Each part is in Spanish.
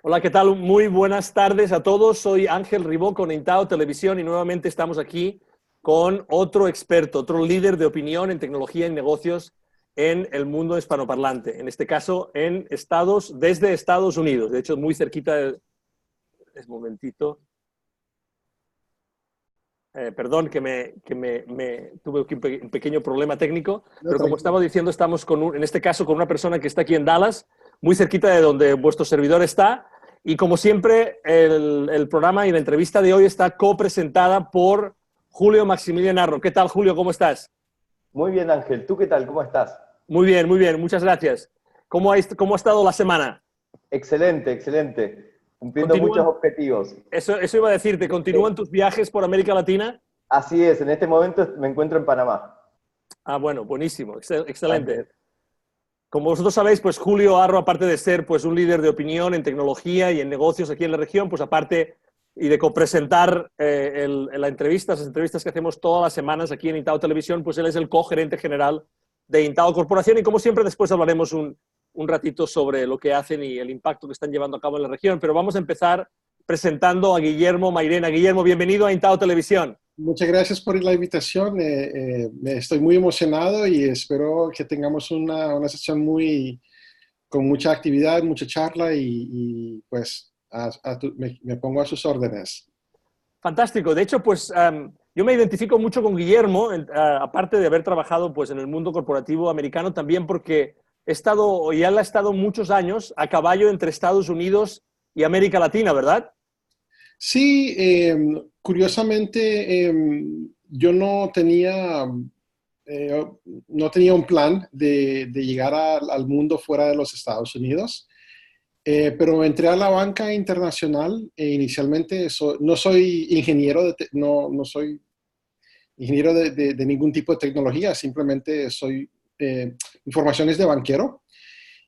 Hola, ¿qué tal? Muy buenas tardes a todos. Soy Ángel Ribó con Intao Televisión y nuevamente estamos aquí con otro experto, otro líder de opinión en tecnología y negocios en el mundo hispanoparlante. En este caso, desde Estados Unidos. De hecho, muy cerquita de... Un momentito. Perdón, tuve aquí un pequeño problema técnico, No, pero como tranquilo. estaba diciendo, estamos en este caso con una persona que está aquí en Dallas, muy cerquita de donde vuestro servidor está. Y como siempre, el programa y la entrevista de hoy está copresentada por Julio Maximiliano Narro. ¿Qué tal, Julio? ¿Cómo estás? Muy bien, Ángel. ¿Tú qué tal? ¿Cómo estás? Muy bien, muchas gracias. ¿Cómo ha estado la semana? Excelente, excelente. Cumpliendo muchos ¿Continúan? objetivos. Eso iba a decirte, ¿continúan Sí, tus viajes por América Latina? así es. En este momento me encuentro en Panamá. Ah, bueno, buenísimo, Así excelente. es. Como vosotros sabéis, pues Julio Arro, aparte de ser pues, un líder de opinión en tecnología y en negocios aquí en la región, pues aparte y de copresentar las entrevistas que hacemos todas las semanas aquí en Intao Televisión, pues él es el co-gerente general de Intao Corporación y como siempre después hablaremos un ratito sobre lo que hacen y el impacto que están llevando a cabo en la región. Pero vamos a empezar presentando a Guillermo Mairena. Guillermo, bienvenido a Intao Televisión. Muchas gracias por la invitación. Estoy muy emocionado y espero que tengamos una sesión con mucha actividad, mucha charla pues me pongo a sus órdenes. Fantástico. De hecho, pues yo me identifico mucho con Guillermo, aparte de haber trabajado pues, en el mundo corporativo americano, también porque él ha estado muchos años a caballo entre Estados Unidos y América Latina, ¿verdad? Sí, curiosamente yo no tenía un plan de llegar al mundo fuera de los Estados Unidos. Pero entré a la banca internacional e inicialmente no soy ingeniero, no soy ingeniero de ningún tipo de tecnología, simplemente mi formación es de banquero.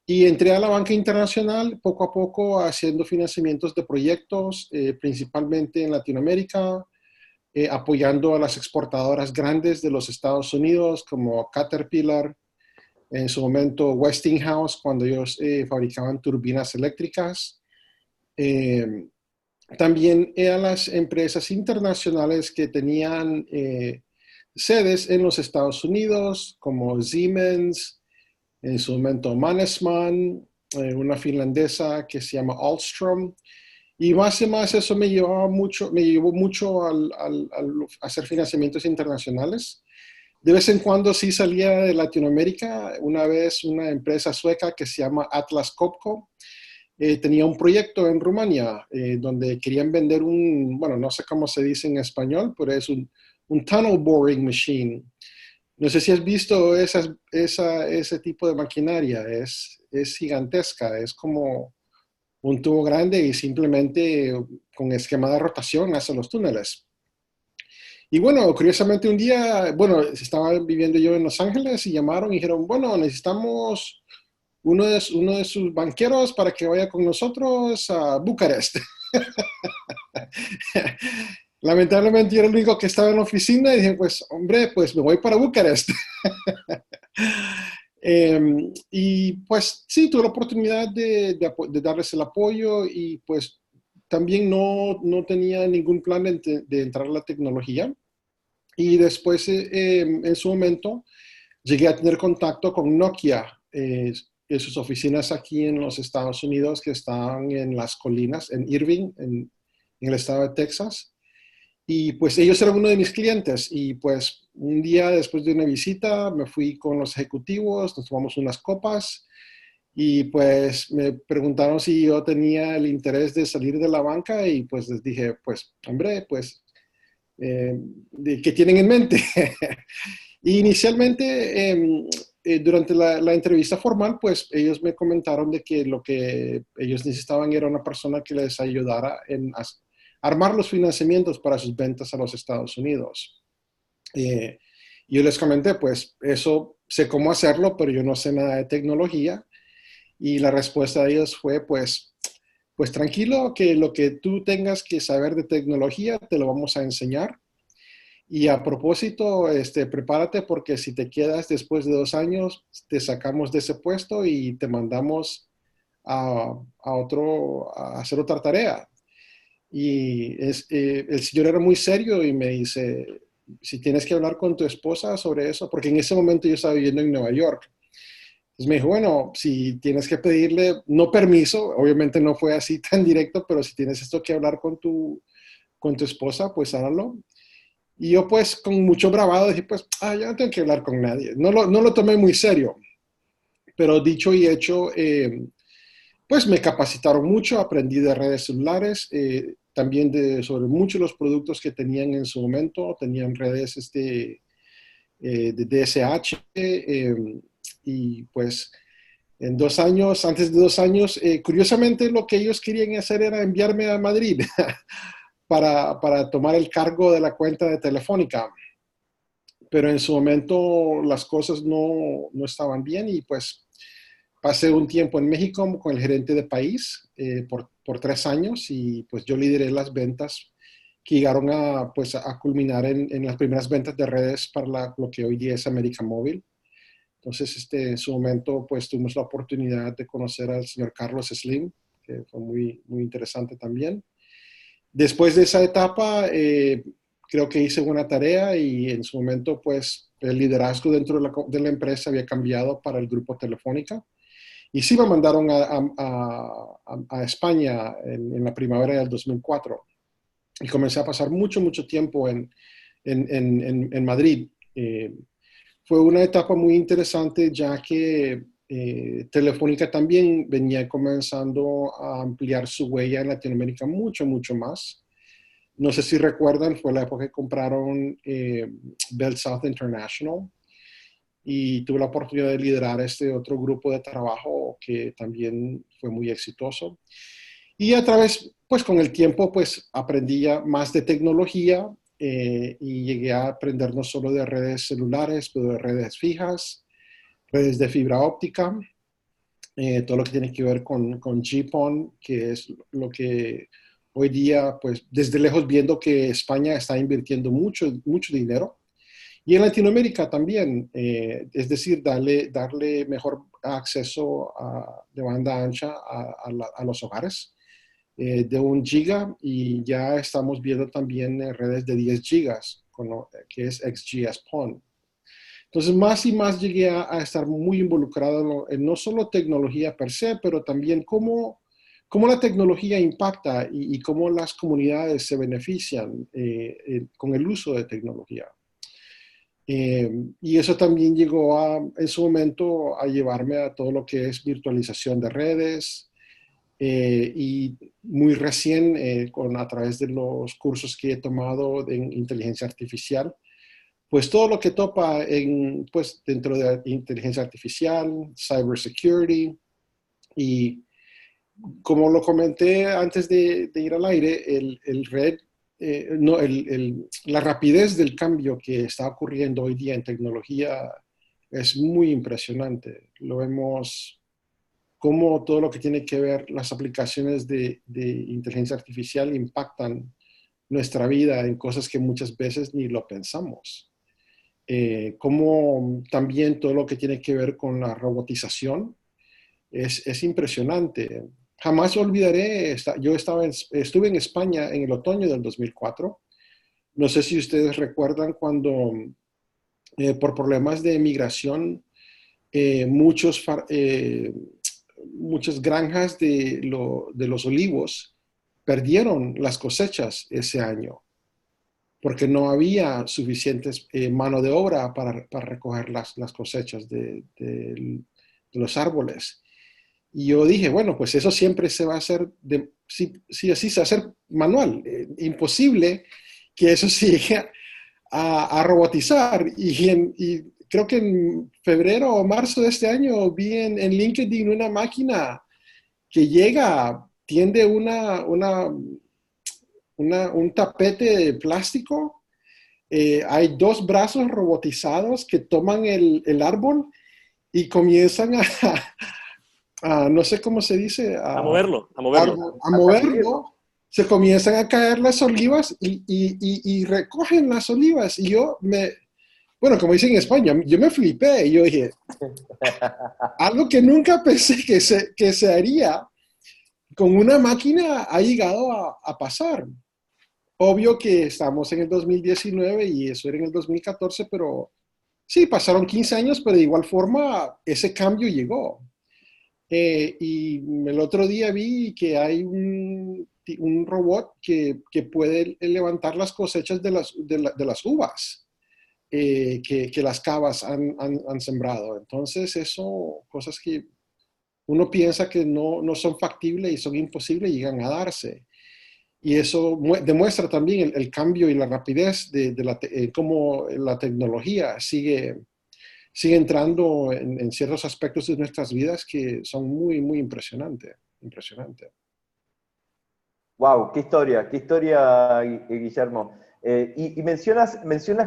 Y entré a la banca internacional poco a poco haciendo financiamientos de proyectos, principalmente en Latinoamérica, apoyando a las exportadoras grandes de los Estados Unidos como Caterpillar, en su momento Westinghouse, cuando ellos fabricaban turbinas eléctricas. Eh, También a las empresas internacionales que tenían sedes en los Estados Unidos, como Siemens, en su momento Mannesmann, una finlandesa que se llama Alstom. Y más eso me llevó mucho al hacer financiamientos internacionales. De vez en cuando sí salía de Latinoamérica. Una vez una empresa sueca que se llama Atlas Copco tenía un proyecto en Rumania donde querían vender bueno, no sé cómo se dice en español, pero es un tunnel boring machine. No sé si has visto ese tipo de maquinaria, es gigantesca, es como un tubo grande y simplemente con esquema de rotación hace los túneles. Y bueno, curiosamente un día, bueno, estaba viviendo yo en Los Ángeles y llamaron y dijeron, bueno, necesitamos uno de sus banqueros para que vaya con nosotros a Bucarest. Lamentablemente yo era el único que estaba en la oficina y dije, pues hombre, pues me voy para Bucarest. Y pues sí, tuve la oportunidad de darles el apoyo y pues también no tenía ningún plan de entrar a la tecnología. Y después, en su momento, llegué a tener contacto con Nokia, en sus oficinas aquí en los Estados Unidos, que están en las colinas, en Irving, en el estado de Texas. Y pues ellos eran uno de mis clientes. Y pues un día después de una visita me fui con los ejecutivos, nos tomamos unas copas y pues me preguntaron si yo tenía el interés de salir de la banca y pues les dije, pues hombre, pues, ¿qué tienen en mente? Y inicialmente, durante la entrevista formal, pues ellos me comentaron de que lo que ellos necesitaban era una persona que les ayudara en armar los financiamientos para sus ventas a los Estados Unidos. Eh, yo les comenté, pues eso sé cómo hacerlo, pero yo no sé nada de tecnología. Y la respuesta de ellos fue, pues tranquilo, que lo que tú tengas que saber de tecnología te lo vamos a enseñar. Y a propósito, prepárate porque si te quedas después de 2 años, te sacamos de ese puesto y te mandamos a hacer otra tarea. Y el señor era muy serio y me dice, si tienes que hablar con tu esposa sobre eso, porque en ese momento yo estaba viviendo en Nueva York. Entonces me dijo, bueno, si tienes que pedirle, no permiso, obviamente no fue así tan directo, pero si tienes esto que hablar con tu esposa, pues hágalo. Y yo pues con mucho bravado dije, pues, yo no tengo que hablar con nadie. No lo tomé muy serio, pero dicho y hecho, pues me capacitaron mucho, aprendí de redes celulares, también sobre muchos de los productos que tenían en su momento, tenían redes de DSH, y pues en 2 años, antes de 2 años, curiosamente lo que ellos querían hacer era enviarme a Madrid para tomar el cargo de la cuenta de Telefónica. Pero en su momento las cosas no estaban bien y pues pasé un tiempo en México con el gerente de país por 3 años y pues yo lideré las ventas que llegaron pues, a culminar en las primeras ventas de redes para lo que hoy día es América Móvil. Entonces, en su momento, pues tuvimos la oportunidad de conocer al señor Carlos Slim, que fue muy, muy interesante también. Después de esa etapa, creo que hice una tarea y en su momento, pues, el liderazgo dentro de la empresa había cambiado para el grupo Telefónica. Y sí me mandaron a España en la primavera del 2004. Y comencé a pasar mucho, mucho tiempo en Madrid. Fue una etapa muy interesante ya que Telefónica también venía comenzando a ampliar su huella en Latinoamérica mucho, mucho más. No sé si recuerdan, fue la época que compraron Bell South International y tuve la oportunidad de liderar este otro grupo de trabajo que también fue muy exitoso. Y a través, pues con el tiempo, pues aprendí ya más de tecnología y llegué a aprender no solo de redes celulares, pero de redes fijas, redes de fibra óptica, todo lo que tiene que ver con GPON, que es lo que hoy día, pues desde lejos viendo que España está invirtiendo mucho, mucho dinero. Y en Latinoamérica también, es decir, darle mejor acceso de banda ancha a los hogares de 1 giga y ya estamos viendo también redes de 10 gigas, que es XGS-PON. Entonces, más y más llegué a estar muy involucrado en no solo tecnología per se, pero también cómo la tecnología impacta y cómo las comunidades se benefician con el uso de tecnología. Y eso también llegó en su momento a llevarme a todo lo que es virtualización de redes y muy recién a través de los cursos que he tomado en inteligencia artificial, pues todo lo que topa pues dentro de inteligencia artificial, cybersecurity y como lo comenté antes de ir al aire, la rapidez del cambio que está ocurriendo hoy día en tecnología es muy impresionante. Lo vemos como todo lo que tiene que ver las aplicaciones de inteligencia artificial impactan nuestra vida en cosas que muchas veces ni lo pensamos. Como también todo lo que tiene que ver con la robotización es impresionante. Jamás olvidaré, estuve en España en el otoño del 2004. No sé si ustedes recuerdan cuando por problemas de migración muchas granjas de los olivos perdieron las cosechas ese año porque no había suficientes mano de obra para recoger las cosechas de los árboles. Y yo dije, bueno, pues eso siempre se va a hacer, sí así se va a hacer manual. Imposible que eso se llegue a robotizar. Y creo que en febrero o marzo de este año vi en LinkedIn una máquina que tiende un tapete de plástico. Hay 2 brazos robotizados que toman el árbol y comienzan no sé cómo se dice. A moverlo. A moverlo. Se comienzan a caer las olivas y recogen las olivas. Y yo bueno, como dicen en España, yo me flipé y yo dije, algo que nunca pensé que se haría con una máquina ha llegado a pasar. Obvio que estamos en el 2019 y eso era en el 2014, pero sí, pasaron 15 años, pero de igual forma ese cambio llegó. Y el otro día vi que hay un robot que puede levantar las cosechas de las uvas que las cavas han sembrado. Entonces, eso, cosas que uno piensa que no son factibles y son imposibles, llegan a darse. Y eso demuestra también el cambio y la rapidez de cómo la tecnología sigue entrando en ciertos aspectos de nuestras vidas que son muy, muy impresionantes. Impresionante. Wow, qué historia, Guillermo. Y mencionas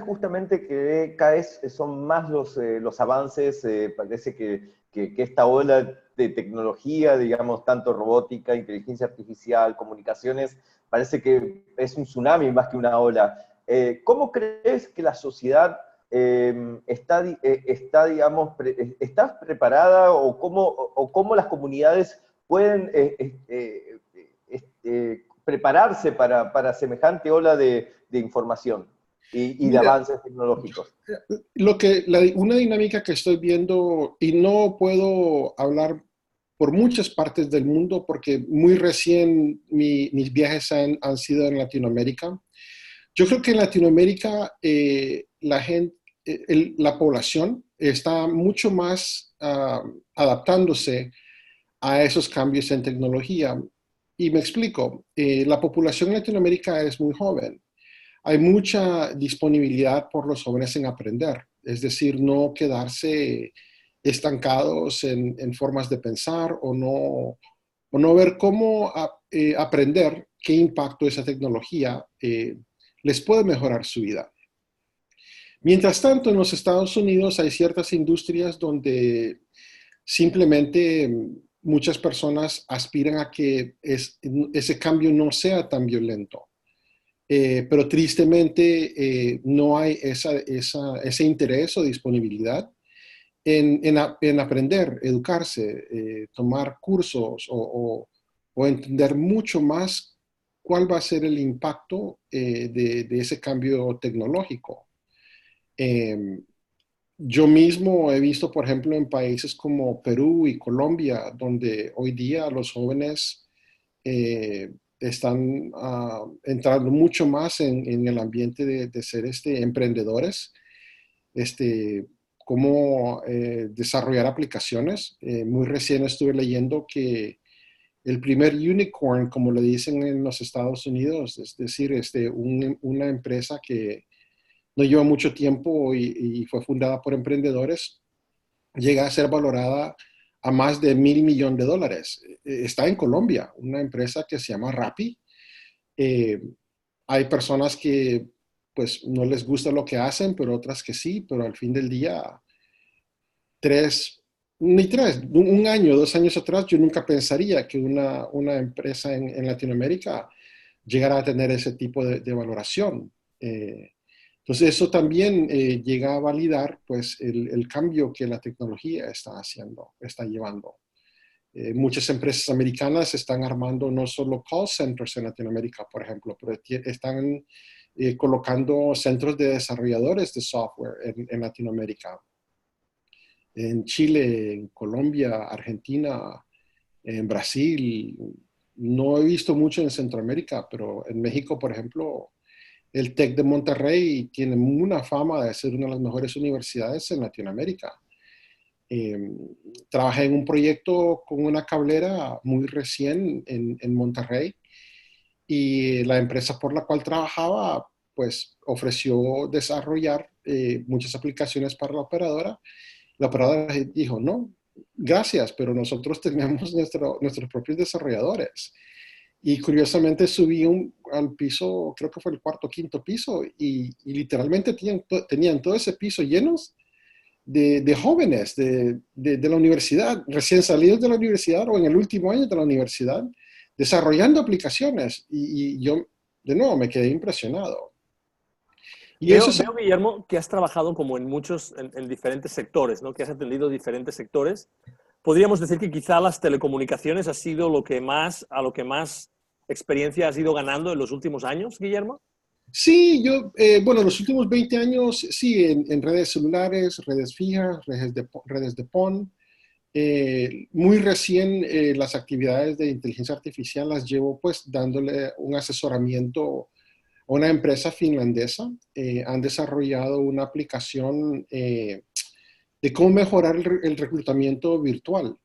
justamente que cada vez son más los avances, parece que esta ola de tecnología, digamos, tanto robótica, inteligencia artificial, comunicaciones, parece que es un tsunami más que una ola. ¿Cómo crees que la sociedad digamos, está preparada o cómo las comunidades pueden prepararse para semejante ola de información y de Mira, avances tecnológicos? una dinámica que estoy viendo, y no puedo hablar por muchas partes del mundo, porque muy recién mis viajes han sido en Latinoamérica. Yo creo que en Latinoamérica la gente, la población está mucho más adaptándose a esos cambios en tecnología. Y me explico, la población en Latinoamérica es muy joven. Hay mucha disponibilidad por los jóvenes en aprender, es decir, no quedarse estancados en formas de pensar o no ver cómo aprender qué impacto esa tecnología les puede mejorar su vida. Mientras tanto, en los Estados Unidos hay ciertas industrias donde simplemente muchas personas aspiran a que ese cambio no sea tan violento. Pero tristemente no hay ese interés o disponibilidad en aprender, educarse, tomar cursos o entender mucho más cuál va a ser el impacto de ese cambio tecnológico. Eh, yo mismo he visto, por ejemplo, en países como Perú y Colombia, donde hoy día los jóvenes están entrando mucho más en el ambiente de ser emprendedores, cómo desarrollar aplicaciones. Muy recién estuve leyendo que el primer unicorn, como le dicen en los Estados Unidos, es decir, una empresa que no lleva mucho tiempo y fue fundada por emprendedores, llega a ser valorada a más de $1.000 millones. Está en Colombia, una empresa que se llama Rappi. Hay personas que pues no les gusta lo que hacen, pero otras que sí, pero al fin del día, un año, 2 años atrás, yo nunca pensaría que una empresa en Latinoamérica llegara a tener ese tipo de valoración. Entonces, eso también llega a validar pues, el cambio que la tecnología está haciendo, está llevando. Muchas empresas americanas están armando no solo call centers en Latinoamérica, por ejemplo, pero están colocando centros de desarrolladores de software en Latinoamérica. En Chile, en Colombia, Argentina, en Brasil. No he visto mucho en Centroamérica, pero en México, por ejemplo, el TEC de Monterrey tiene una fama de ser una de las mejores universidades en Latinoamérica. Trabajé en un proyecto con una cablera muy recién en Monterrey y la empresa por la cual trabajaba pues ofreció desarrollar muchas aplicaciones para la operadora. La operadora dijo, no, gracias, pero nosotros tenemos nuestros propios desarrolladores. Y curiosamente subí al piso, creo que fue el cuarto o quinto piso, y literalmente tenían todo ese piso llenos de jóvenes de la universidad, recién salidos de la universidad o en el último año de la universidad, desarrollando aplicaciones. Y yo, de nuevo, me quedé impresionado. Y eso es... Veo, Guillermo, que has trabajado como en muchos, en diferentes sectores, ¿no? Que has atendido diferentes sectores. Podríamos decir que quizá las telecomunicaciones ha sido a lo que más experiencia has ido ganando en los últimos años, Guillermo. Sí, bueno, los últimos 20 años, sí, en redes celulares, redes fijas, redes de PON. Muy recién las actividades de inteligencia artificial las llevo pues dándole un asesoramiento a una empresa finlandesa. Han desarrollado una aplicación de cómo mejorar el reclutamiento virtual.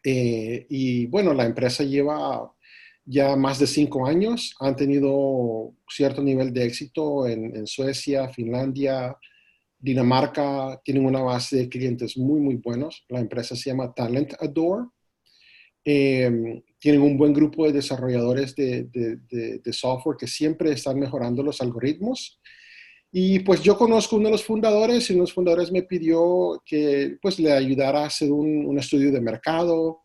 Y bueno, la empresa lleva ya más de 5 años, han tenido cierto nivel de éxito en Suecia, Finlandia, Dinamarca, tienen una base de clientes muy, muy buenos. La empresa se llama Talent Adore. Tienen un buen grupo de desarrolladores de software que siempre están mejorando los algoritmos. Y pues yo conozco uno de los fundadores y uno de los fundadores me pidió que pues le ayudara a hacer un estudio de mercado,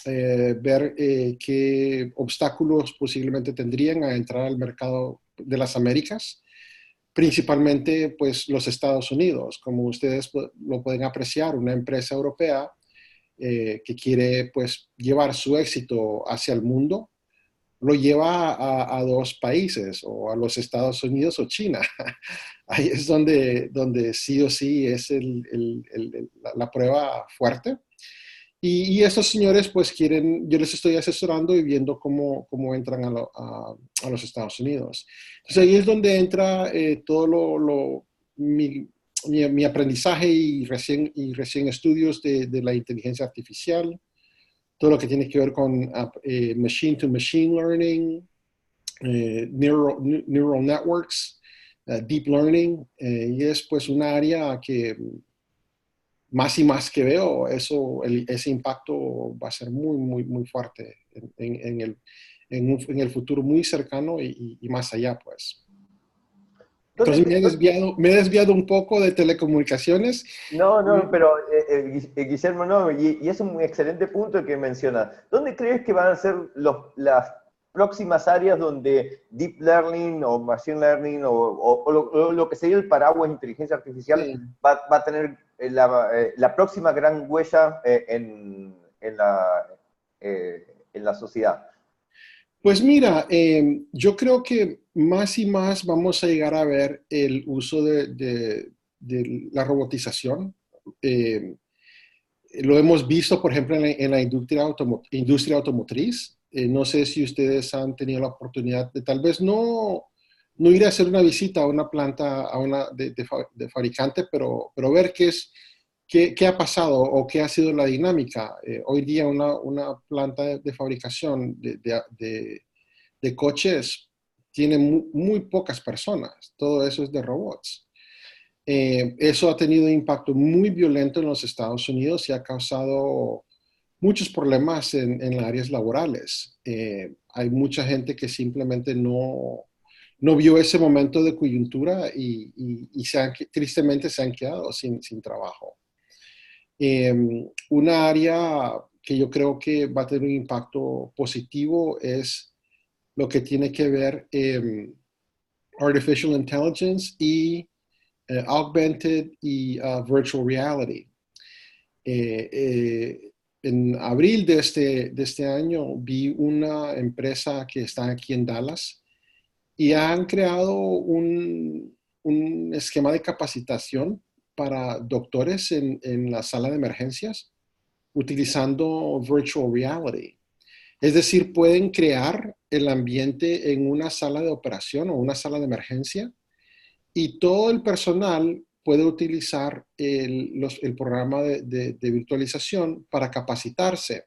ver qué obstáculos posiblemente tendrían a entrar al mercado de las Américas, principalmente pues los Estados Unidos. Como ustedes lo pueden apreciar, una empresa europea que quiere pues llevar su éxito hacia el mundo, lo lleva a dos países, o a los Estados Unidos o China. Ahí es donde sí o sí es la prueba fuerte. Y estos señores pues quieren, yo les estoy asesorando y viendo cómo entran a los Estados Unidos. Entonces ahí es donde entra todo mi aprendizaje y recién estudios de la inteligencia artificial, todo lo que tiene que ver con machine to machine learning, neural networks, deep learning, y es pues una área que más y más que veo, ese impacto va a ser muy, muy, muy fuerte en el futuro muy cercano y más allá, pues. Entonces me he desviado un poco de telecomunicaciones. No, no, pero Guillermo, no, y es un excelente punto el que menciona. ¿Dónde crees que van a ser las próximas áreas donde Deep Learning o Machine Learning o lo que sería el paraguas de inteligencia artificial va a tener la próxima gran huella en la sociedad? Pues mira, yo creo que más y más vamos a llegar a ver el uso de la robotización. Lo hemos visto, por ejemplo, en la industria automotriz. No sé si ustedes han tenido la oportunidad de tal vez no ir a hacer una visita a una planta de fabricante, pero ver qué ha pasado o qué ha sido la dinámica. Hoy día una planta de fabricación de coches tiene muy pocas personas. Todo eso es de robots. Eso ha tenido un impacto muy violento en los Estados Unidos y ha causado muchos problemas en las áreas laborales. Hay mucha gente que simplemente no vio ese momento de coyuntura y tristemente se han quedado sin trabajo. Una área que yo creo que va a tener un impacto positivo es lo que tiene que ver Artificial Intelligence y Augmented y Virtual Reality. En abril de este año vi una empresa que está aquí en Dallas y han creado un esquema de capacitación para doctores en la sala de emergencias utilizando virtual reality. Es decir, pueden crear el ambiente en una sala de operación o una sala de emergencia y todo el personal puede utilizar el programa de virtualización para capacitarse.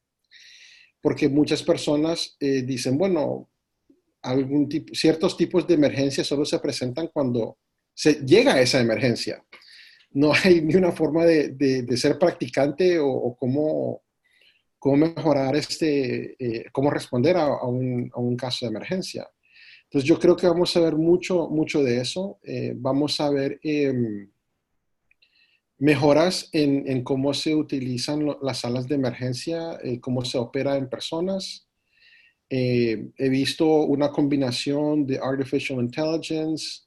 Porque muchas personas dicen, bueno, ciertos tipos de emergencias solo se presentan cuando se llega a esa emergencia. No hay ni una forma de ser practicante o cómo mejorar cómo responder a un caso de emergencia. Entonces yo creo que vamos a ver mucho de eso. Vamos a ver mejoras en cómo se utilizan las salas de emergencia, cómo se opera en personas. He visto una combinación de Artificial Intelligence,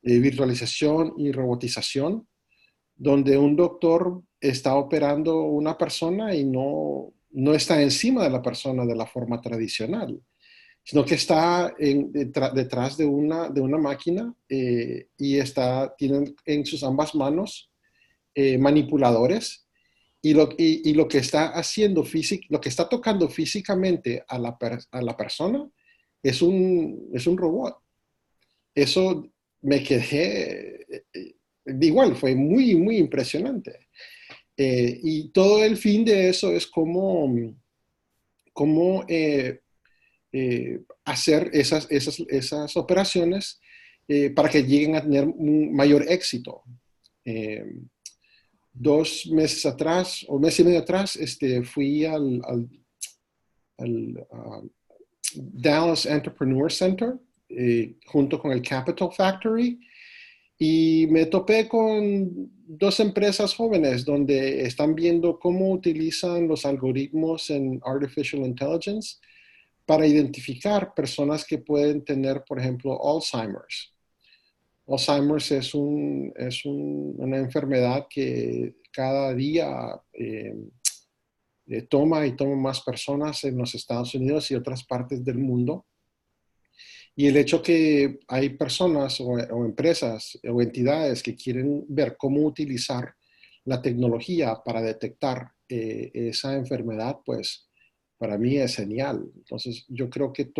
virtualización y robotización, donde un doctor está operando una persona y no está encima de la persona de la forma tradicional, sino que está detrás de una máquina y tiene en sus ambas manos manipuladores y lo que está haciendo lo que está tocando físicamente a la persona es un robot. Eso me quedé, igual, fue muy, muy impresionante. Y todo el fin de eso es cómo hacer esas operaciones para que lleguen a tener un mayor éxito. Eh, 2 meses atrás, o mes y medio atrás, fui al Dallas Entrepreneur Center junto con el Capital Factory y me topé con 2 empresas jóvenes donde están viendo cómo utilizan los algoritmos en Artificial Intelligence para identificar personas que pueden tener, por ejemplo, Alzheimer's. Alzheimer's una enfermedad que cada día toma más personas en los Estados Unidos y otras partes del mundo. Y el hecho que hay personas o empresas o entidades que quieren ver cómo utilizar la tecnología para detectar esa enfermedad, pues para mí es genial. Entonces yo creo que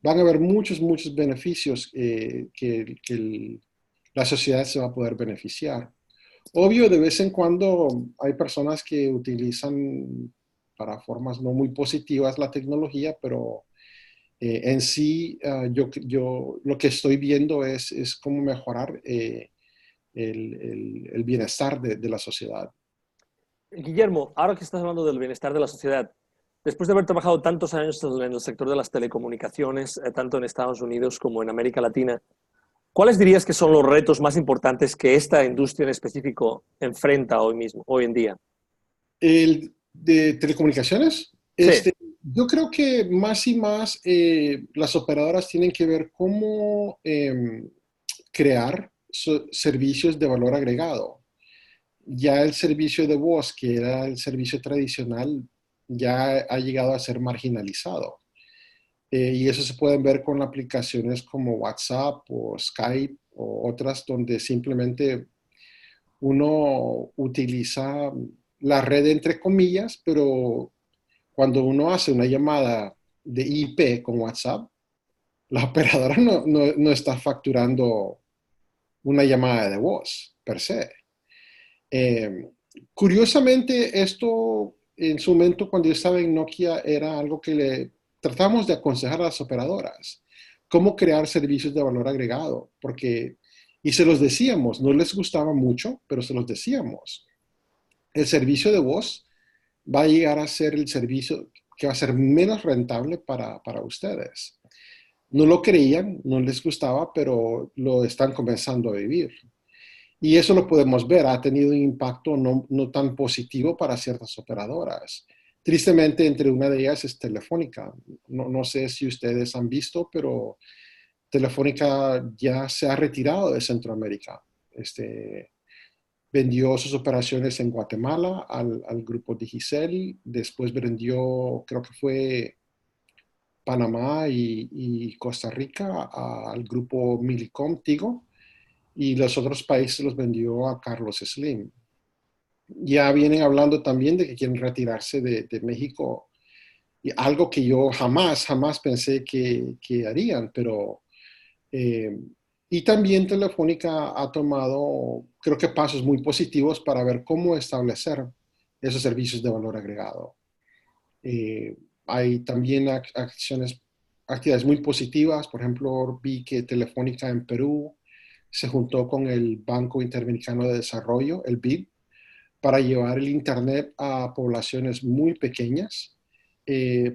van a haber muchos, muchos beneficios la sociedad se va a poder beneficiar. Obvio, de vez en cuando hay personas que utilizan para formas no muy positivas la tecnología, pero en sí, yo lo que estoy viendo es cómo mejorar el bienestar de la sociedad. Guillermo, ahora que estás hablando del bienestar de la sociedad, después de haber trabajado tantos años en el sector de las telecomunicaciones, tanto en Estados Unidos como en América Latina, ¿cuáles dirías que son los retos más importantes que esta industria en específico enfrenta hoy en día? El de telecomunicaciones, Sí. yo creo que más y más las operadoras tienen que ver cómo crear servicios de valor agregado. Ya el servicio de voz, que era el servicio tradicional, ya ha llegado a ser marginalizado. Y eso se puede ver con aplicaciones como WhatsApp o Skype o otras donde simplemente uno utiliza la red entre comillas, pero cuando uno hace una llamada de IP con WhatsApp, la operadora no está facturando una llamada de voz per se. Curiosamente, esto en su momento cuando yo estaba en Nokia era algo que le tratamos de aconsejar a las operadoras, cómo crear servicios de valor agregado, y se los decíamos, no les gustaba mucho, pero se los decíamos. El servicio de voz va a llegar a ser el servicio que va a ser menos rentable para ustedes. No lo creían, no les gustaba, pero lo están comenzando a vivir. Y eso lo podemos ver, ha tenido un impacto no tan positivo para ciertas operadoras. Tristemente, entre una de ellas es Telefónica. No sé si ustedes han visto, pero Telefónica ya se ha retirado de Centroamérica. Vendió sus operaciones en Guatemala al grupo Digicel, después vendió, creo que fue Panamá y Costa Rica al grupo Millicom Tigo, y los otros países los vendió a Carlos Slim. Ya vienen hablando también de que quieren retirarse de México, y algo que yo jamás pensé que harían, pero y también Telefónica ha tomado, creo que pasos muy positivos para ver cómo establecer esos servicios de valor agregado. Hay también actividades muy positivas. Por ejemplo, vi que Telefónica en Perú se juntó con el Banco Interamericano de Desarrollo, el BID, para llevar el Internet a poblaciones muy pequeñas.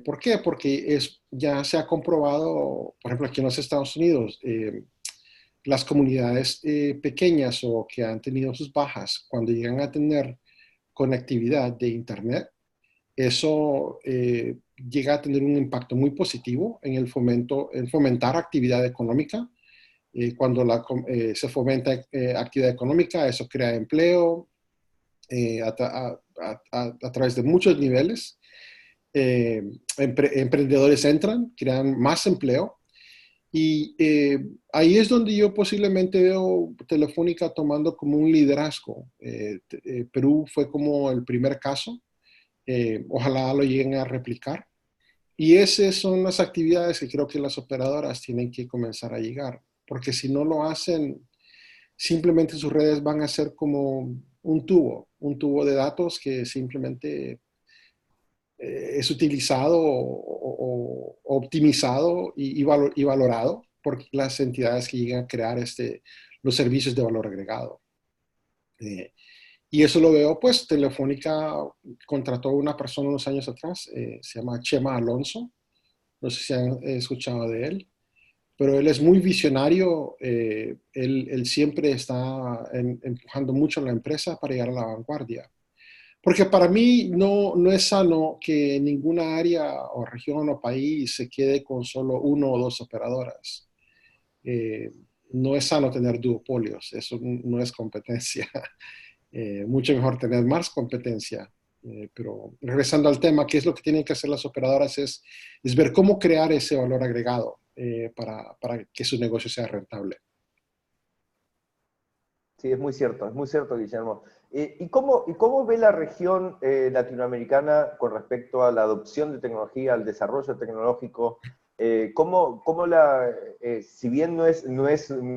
¿Por qué? Porque ya se ha comprobado, por ejemplo, aquí en los Estados Unidos, las comunidades pequeñas o que han tenido sus bajas, cuando llegan a tener conectividad de Internet, eso llega a tener un impacto muy positivo en en fomentar actividad económica Cuando se fomenta actividad económica, eso crea empleo a través de muchos niveles. Emprendedores entran, crean más empleo. Y ahí es donde yo posiblemente veo Telefónica tomando como un liderazgo. Perú fue como el primer caso. Ojalá lo lleguen a replicar. Y esas son las actividades que creo que las operadoras tienen que comenzar a llegar. Porque si no lo hacen, simplemente sus redes van a ser como un tubo de datos que simplemente es utilizado o optimizado y valorado por las entidades que llegan a crear los servicios de valor agregado. Y eso lo veo, pues, Telefónica contrató a una persona unos años atrás, se llama Chema Alonso, no sé si han escuchado de él, pero él es muy visionario, él siempre está empujando mucho a la empresa para llegar a la vanguardia. Porque para mí no es sano que ninguna área o región o país se quede con solo uno o dos operadoras. No es sano tener duopolios, eso no es competencia. Mucho mejor tener más competencia. Pero regresando al tema, ¿qué es lo que tienen que hacer las operadoras? Es ver cómo crear ese valor agregado para que su negocio sea rentable. Sí, es muy cierto, Guillermo. ¿Y cómo ve la región latinoamericana con respecto a la adopción de tecnología, al desarrollo tecnológico? Si bien no es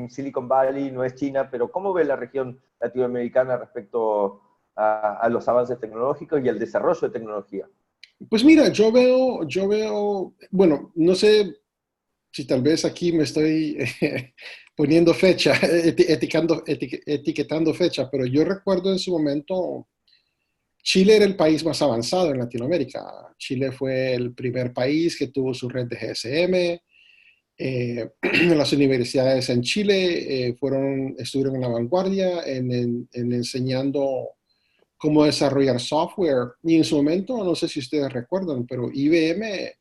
Silicon Valley, no es China, pero ¿cómo ve la región latinoamericana respecto a los avances tecnológicos y al desarrollo de tecnología? Pues mira, yo veo, bueno, no sé si tal vez aquí me estoy poniendo fecha, etiquetando fecha, pero yo recuerdo en su momento, Chile era el país más avanzado en Latinoamérica. Chile fue el primer país que tuvo su red de GSM. Las universidades en Chile estuvieron en la vanguardia en enseñando cómo desarrollar software. Y en su momento, no sé si ustedes recuerdan, pero IBM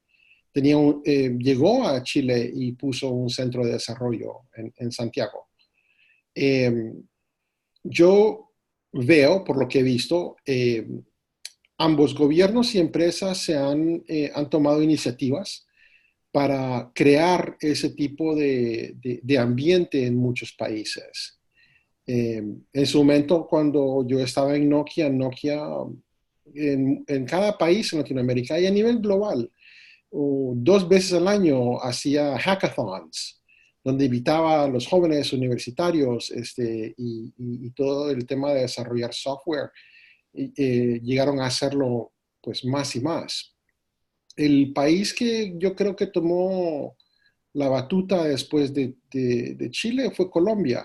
llegó a Chile y puso un centro de desarrollo en Santiago. Yo veo, por lo que he visto, ambos gobiernos y empresas han tomado iniciativas para crear ese tipo de ambiente en muchos países. En su momento, cuando yo estaba en Nokia en cada país en Latinoamérica y a nivel global, 2 veces al año hacía hackathons, donde invitaba a los jóvenes universitarios y todo el tema de desarrollar software. Llegaron a hacerlo pues más y más. El país que yo creo que tomó la batuta después de Chile fue Colombia.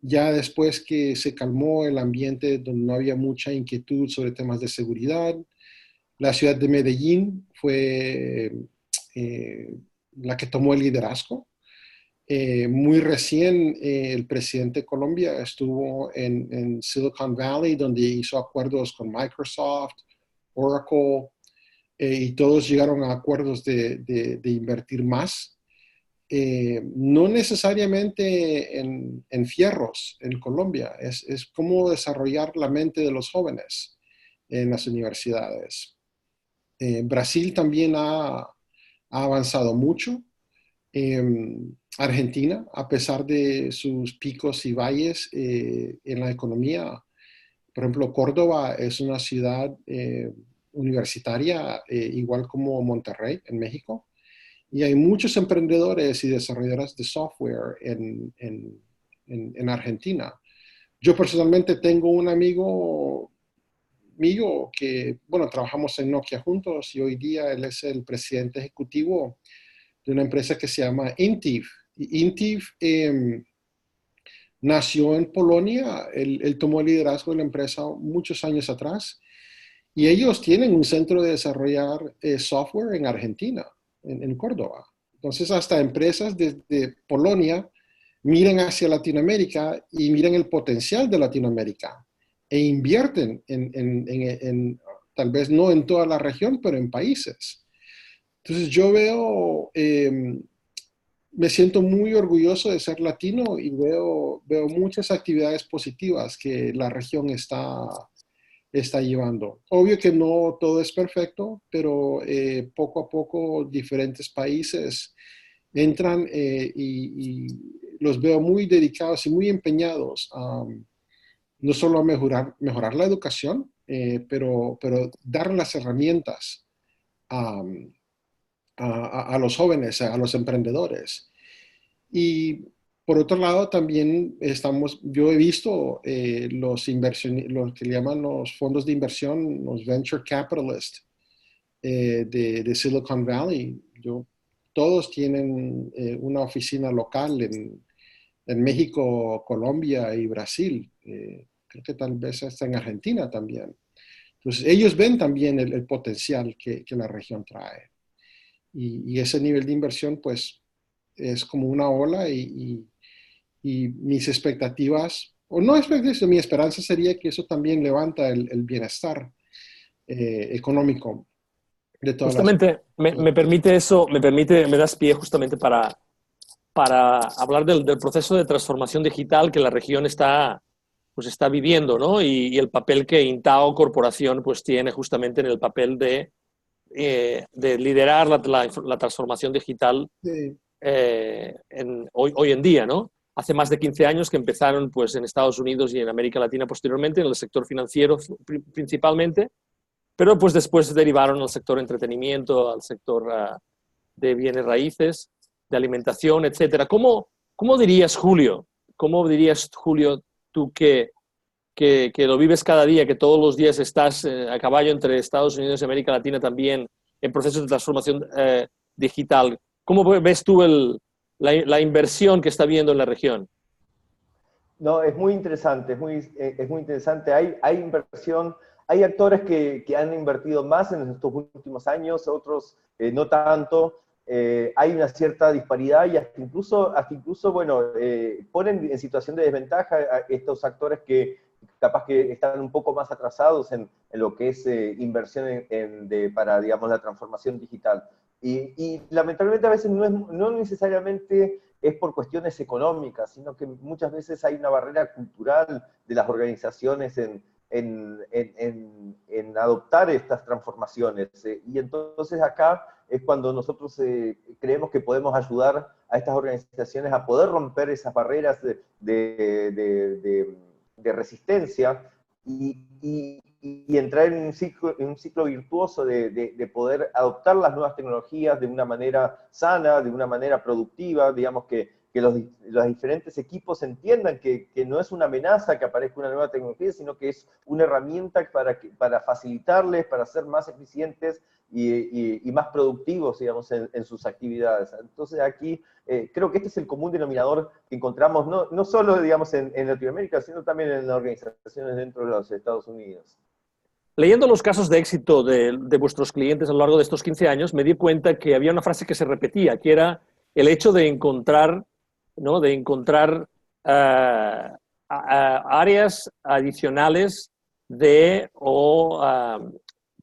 Ya después que se calmó el ambiente donde no había mucha inquietud sobre temas de seguridad, la ciudad de Medellín fue la que tomó el liderazgo. Muy recién el presidente de Colombia estuvo en Silicon Valley, donde hizo acuerdos con Microsoft, Oracle, y todos llegaron a acuerdos de invertir más. No necesariamente en fierros en Colombia, es cómo desarrollar la mente de los jóvenes en las universidades. Brasil también ha avanzado mucho. Argentina, a pesar de sus picos y valles en la economía, por ejemplo, Córdoba es una ciudad universitaria, igual como Monterrey en México, y hay muchos emprendedores y desarrolladores de software en Argentina. Yo personalmente tengo un amigo mío que, bueno, trabajamos en Nokia juntos y hoy día él es el presidente ejecutivo de una empresa que se llama Intiv. Y Intiv nació en Polonia, él tomó el liderazgo de la empresa muchos años atrás y ellos tienen un centro de desarrollar software en Argentina, en Córdoba. Entonces, hasta empresas de Polonia miran hacia Latinoamérica y miran el potencial de Latinoamérica e invierten tal vez no en toda la región, pero en países. Entonces, yo veo me siento muy orgulloso de ser latino y veo muchas actividades positivas que la región está llevando. Obvio que no todo es perfecto, pero poco a poco diferentes países entran y los veo muy dedicados y muy empeñados no solo a mejorar la educación, pero dar las herramientas a, a los jóvenes, a los emprendedores. Y por otro lado, también yo he visto los que llaman los fondos de inversión, los venture capitalists de Silicon Valley. Todos tienen una oficina local en México, Colombia y Brasil. Creo que tal vez hasta en Argentina también. Entonces, ellos ven también el potencial que la región trae. Y ese nivel de inversión, pues, es como una ola y mis expectativas, o no expectativas, mi esperanza sería que eso también levanta el bienestar económico de todas las... Justamente me permite eso, me das pie justamente para hablar del proceso de transformación digital que la región pues está viviendo, ¿no? Y el papel que Intao Corporación pues tiene justamente en el papel de liderar la transformación digital Sí, hoy en día, ¿no? Hace más de 15 años que empezaron pues, en Estados Unidos y en América Latina posteriormente, en el sector financiero principalmente, pero pues después derivaron al sector entretenimiento, al sector de bienes raíces, de alimentación, etcétera. ¿Cómo dirías, Julio? ¿Cómo dirías, Julio, tú que lo vives cada día, que todos los días estás a caballo entre Estados Unidos y América Latina también en procesos de transformación digital? ¿Cómo ves tú la inversión que está habiendo en la región? No, es muy interesante, es muy interesante. Hay inversión, hay actores que han invertido más en estos últimos años, otros no tanto. Hay una cierta disparidad y hasta incluso bueno, ponen en situación de desventaja a estos actores que capaz que están un poco más atrasados en lo que es inversión para, digamos, la transformación digital. Y lamentablemente a veces no necesariamente es por cuestiones económicas, sino que muchas veces hay una barrera cultural de las organizaciones en adoptar estas transformaciones. Y entonces acá es cuando nosotros creemos que podemos ayudar a estas organizaciones a poder romper esas barreras de resistencia y entrar en un ciclo virtuoso de poder adoptar las nuevas tecnologías de una manera sana, de una manera productiva, digamos que los diferentes equipos entiendan que no es una amenaza que aparezca una nueva tecnología, sino que es una herramienta para facilitarles, para ser más eficientes y más productivos, digamos, en sus actividades. Entonces aquí creo que este es el común denominador que encontramos no solo, digamos, en Latinoamérica, sino también en las organizaciones dentro de los Estados Unidos. Leyendo los casos de éxito de vuestros clientes a lo largo de estos 15 años, me di cuenta que había una frase que se repetía, que era el hecho de encontrar, ¿no? De encontrar áreas adicionales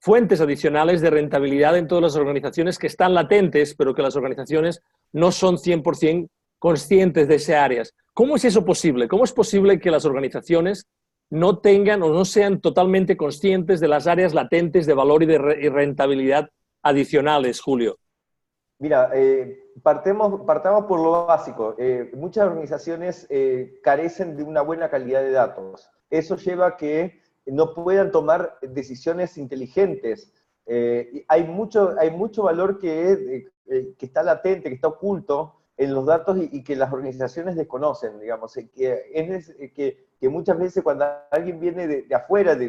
fuentes adicionales de rentabilidad en todas las organizaciones que están latentes, pero que las organizaciones no son 100% conscientes de esas áreas. ¿Cómo es eso posible? ¿Cómo es posible que las organizaciones no tengan o no sean totalmente conscientes de las áreas latentes de valor y de rentabilidad adicionales, Julio? Mira, partamos por lo básico. Muchas organizaciones carecen de una buena calidad de datos. Eso lleva a que no puedan tomar decisiones inteligentes. Hay mucho valor que está latente, que está oculto en los datos y que las organizaciones desconocen, digamos. Que muchas veces cuando alguien viene de afuera y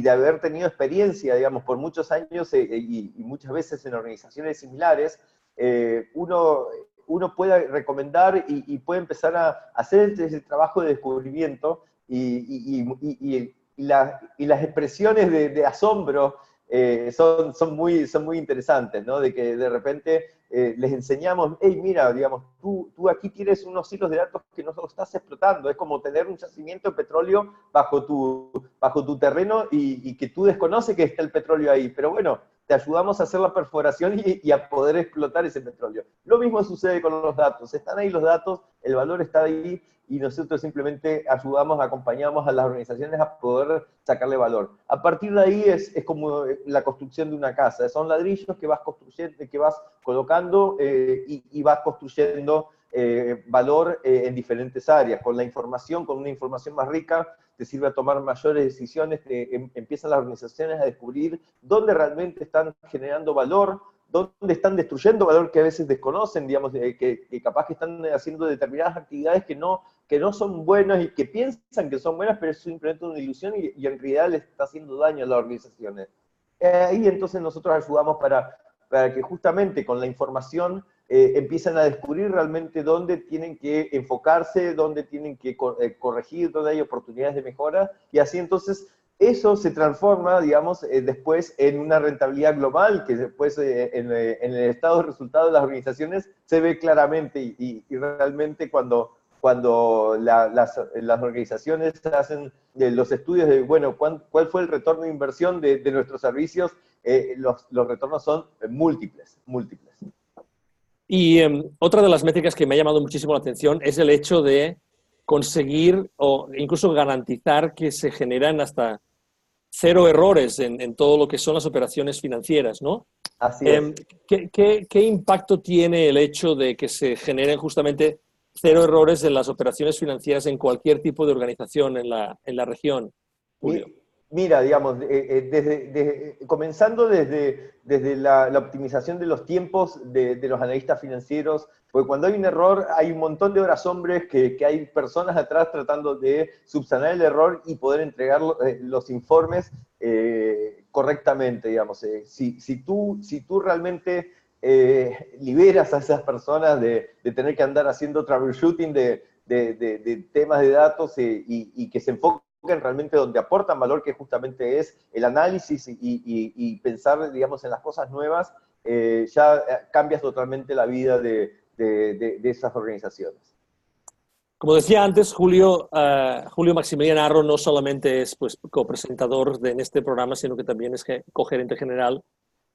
de haber tenido experiencia, digamos, por muchos años y muchas veces en organizaciones similares, uno puede recomendar y puede empezar a hacer ese trabajo de descubrimiento y las expresiones de asombro son muy interesantes, ¿no? De que de repente les enseñamos, hey, mira, digamos, tú aquí tienes unos hilos de datos que no estás explotando, es como tener un yacimiento de petróleo bajo tu terreno y que tú desconoces que está el petróleo ahí, pero bueno, te ayudamos a hacer la perforación y a poder explotar ese petróleo. Lo mismo sucede con los datos. Están ahí los datos, el valor está ahí, y nosotros simplemente ayudamos, acompañamos a las organizaciones a poder sacarle valor. A partir de ahí es como la construcción de una casa. Son ladrillos que vas construyendo, que vas colocando y vas construyendo valor en diferentes áreas. Con la información, con una información más rica, te sirve a tomar mayores decisiones, empiezan las organizaciones a descubrir dónde realmente están generando valor, dónde están destruyendo valor que a veces desconocen, digamos, que capaz que están haciendo determinadas actividades que no son buenas y que piensan que son buenas, pero es simplemente una ilusión y en realidad les está haciendo daño a las organizaciones. Ahí entonces nosotros ayudamos para que justamente con la información empiezan a descubrir realmente dónde tienen que enfocarse, dónde tienen que corregir, dónde hay oportunidades de mejora, y así entonces eso se transforma, digamos, después en una rentabilidad global, que después en el estado de resultados de las organizaciones se ve claramente, y realmente cuando las organizaciones hacen los estudios de, bueno, ¿cuál fue el retorno de inversión de nuestros servicios? Los retornos son múltiples. Y otra de las métricas que me ha llamado muchísimo la atención es el hecho de conseguir o incluso garantizar que se generan hasta 0 errores en todo lo que son las operaciones financieras, ¿no? Así es. ¿Qué impacto tiene el hecho de que se generen justamente 0 errores en las operaciones financieras en cualquier tipo de organización en la región, Julio? Mira, digamos, comenzando desde la optimización de los tiempos de los analistas financieros, porque cuando hay un error hay un montón de horas hombres que hay personas atrás tratando de subsanar el error y poder entregar los informes correctamente, digamos. Si tú realmente liberas a esas personas de tener que andar haciendo troubleshooting de temas de datos y que se enfoquen realmente donde aportan valor, que justamente es el análisis y pensar, digamos, en las cosas nuevas, ya cambias totalmente la vida de esas organizaciones. Como decía antes, Julio Maximilian Arro no solamente es pues, copresentador en este programa, sino que también es cogerente general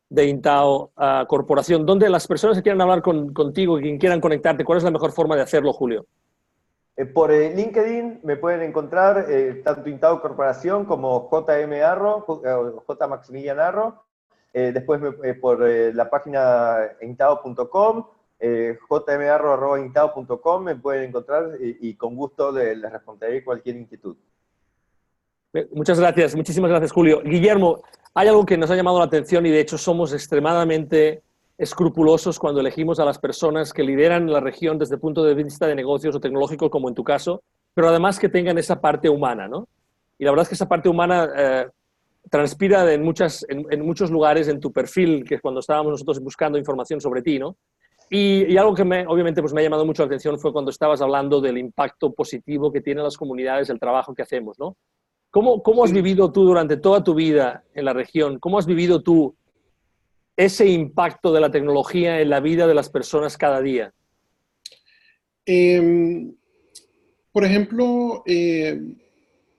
de Intao Corporación. ¿Dónde las personas que quieran hablar contigo, quien quieran conectarte, cuál es la mejor forma de hacerlo, Julio? Por LinkedIn me pueden encontrar tanto Intao Corporación como JM Arro, J. Maximilian Arro. Después por la página intao.com, jmarro@intao.com me pueden encontrar y con gusto les responderé cualquier inquietud. Muchas gracias, muchísimas gracias, Julio. Guillermo, hay algo que nos ha llamado la atención y de hecho somos extremadamente escrupulosos cuando elegimos a las personas que lideran la región desde el punto de vista de negocios o tecnológico, como en tu caso, pero además que tengan esa parte humana, ¿no? Y la verdad es que esa parte humana transpira en muchos lugares en tu perfil, que es cuando estábamos nosotros buscando información sobre ti, ¿no? Y algo que obviamente pues me ha llamado mucho la atención fue cuando estabas hablando del impacto positivo que tienen las comunidades, el trabajo que hacemos, ¿no? ¿Cómo has vivido tú durante toda tu vida en la región? ¿Cómo has vivido tú ese impacto de la tecnología en la vida de las personas cada día? Por ejemplo, el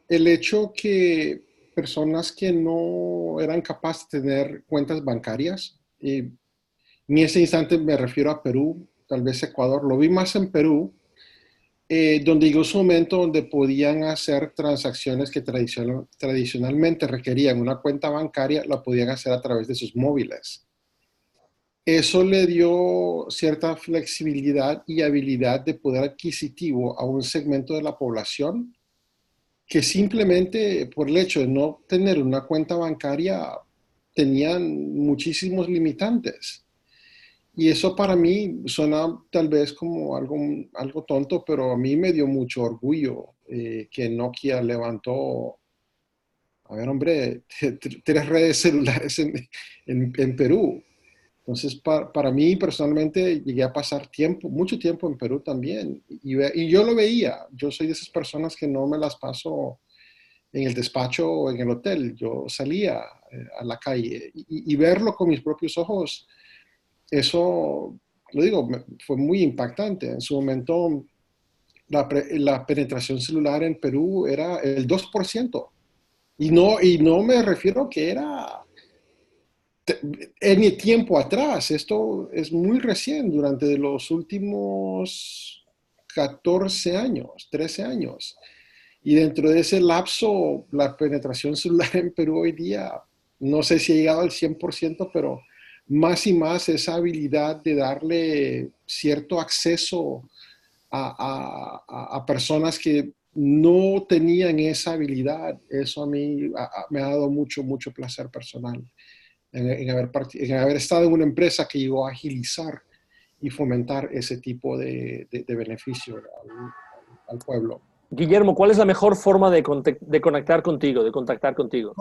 hecho que personas que no eran capaces de tener cuentas bancarias, en ese instante me refiero a Perú, tal vez Ecuador, lo vi más en Perú, donde llegó un momento donde podían hacer transacciones que tradicionalmente requerían una cuenta bancaria, la podían hacer a través de sus móviles. Eso le dio cierta flexibilidad y habilidad de poder adquisitivo a un segmento de la población que simplemente por el hecho de no tener una cuenta bancaria tenían muchísimos limitantes. Y eso para mí suena tal vez como algo tonto, pero a mí me dio mucho orgullo que Nokia levantó, a ver hombre, 3 redes celulares en Perú. Entonces, para mí personalmente llegué a pasar mucho tiempo en Perú también. Y yo lo veía. Yo soy de esas personas que no me las paso en el despacho o en el hotel. Yo salía a la calle y verlo con mis propios ojos, eso, lo digo, fue muy impactante. En su momento, la penetración celular en Perú era el 2%. Y no me refiero que era En el tiempo atrás, esto es muy recién, durante los últimos 14 años, 13 años. Y dentro de ese lapso, la penetración celular en Perú hoy día, no sé si ha llegado al 100%, pero más y más esa habilidad de darle cierto acceso a personas que no tenían esa habilidad, eso a mí me ha dado mucho, mucho placer personal en haber estado en una empresa que llegó a agilizar y fomentar ese tipo de beneficio al pueblo. Guillermo, ¿cuál es la mejor forma de conectar contigo, de contactar contigo?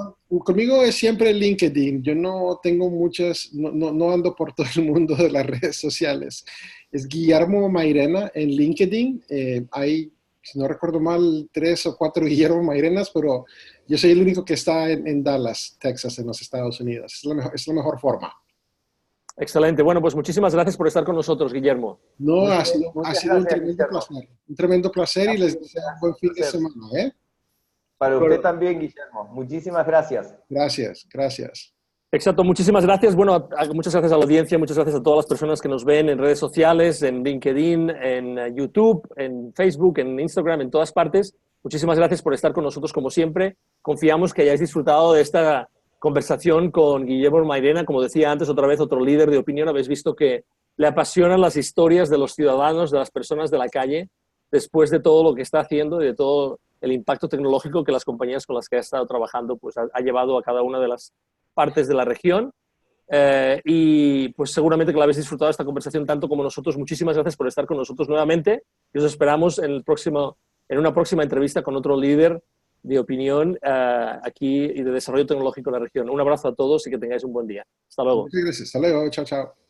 Conmigo es siempre LinkedIn. Yo no tengo muchas, no ando por todo el mundo de las redes sociales. Es Guillermo Mairena en LinkedIn. Hay, si no recuerdo mal, 3 o 4 Guillermo Mairenas, pero yo soy el único que está en Dallas, Texas, en los Estados Unidos. Es la mejor forma. Excelente. Bueno, pues muchísimas gracias por estar con nosotros, Guillermo. No, ha Muchas sido un gracias, tremendo Guillermo. placer. Un tremendo placer y les deseo un buen fin de Placer. semana. ¿Eh? Para usted también, Guillermo. Muchísimas gracias. Gracias, gracias. Exacto, muchísimas gracias. Bueno, muchas gracias a la audiencia, muchas gracias a todas las personas que nos ven en redes sociales, en LinkedIn, en YouTube, en Facebook, en Instagram, en todas partes. Muchísimas gracias por estar con nosotros como siempre. Confiamos que hayáis disfrutado de esta conversación con Guillermo Mairena. Como decía antes, otra vez otro líder de opinión. Habéis visto que le apasionan las historias de los ciudadanos, de las personas de la calle, después de todo lo que está haciendo y de todo el impacto tecnológico que las compañías con las que ha estado trabajando pues, ha llevado a cada una de las partes de la región. Y pues seguramente que la habéis disfrutado de esta conversación tanto como nosotros. Muchísimas gracias por estar con nosotros nuevamente y os esperamos en una próxima entrevista con otro líder de opinión aquí y de desarrollo tecnológico en la región. Un abrazo a todos y que tengáis un buen día. Hasta luego. Muchas gracias. Hasta luego. Chao, chao.